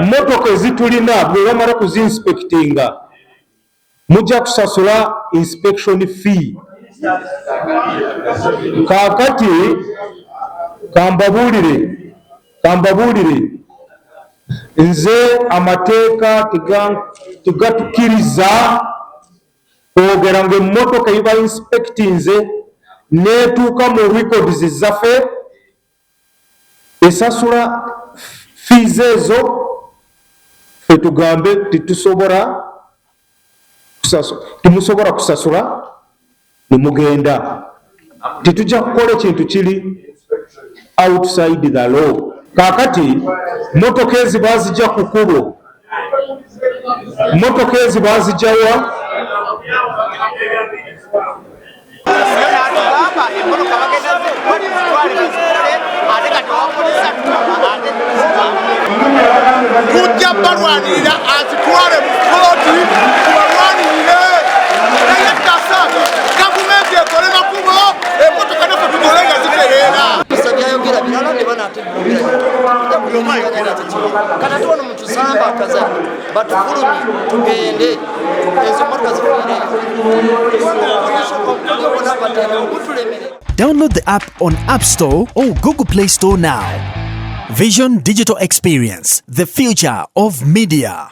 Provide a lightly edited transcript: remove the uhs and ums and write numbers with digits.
mmotoka ezitulina bwe bamala kuzinspectinga mujja kusasula inspection fee. Kaakati kambabuulire nze amateeka tegatukiriza kwogera ng'emmotoka iba inspectinze neetuuka mu records zaffe esasula fees ezo ffe tugambe temusobola kusasula nemugenda. Titujja kukola ekintu kiri outside the law. Kaakati motoka ezi bazijja ku kkubo, motoka ezi bazijjawa tujja balwanirira azitwale mu kooti tubalwanirire naye tasabi gavumenti ekole makubo emotoka naffe tugole nga zitereera byayogera birala ne banaatebakatatuwano mutusamba akazani batufulumi tugende ezo motoka zifuireyo obona batene obutulemere. Download the app on App Store or Google Play Store now. Vision Digital Experience, the future of media.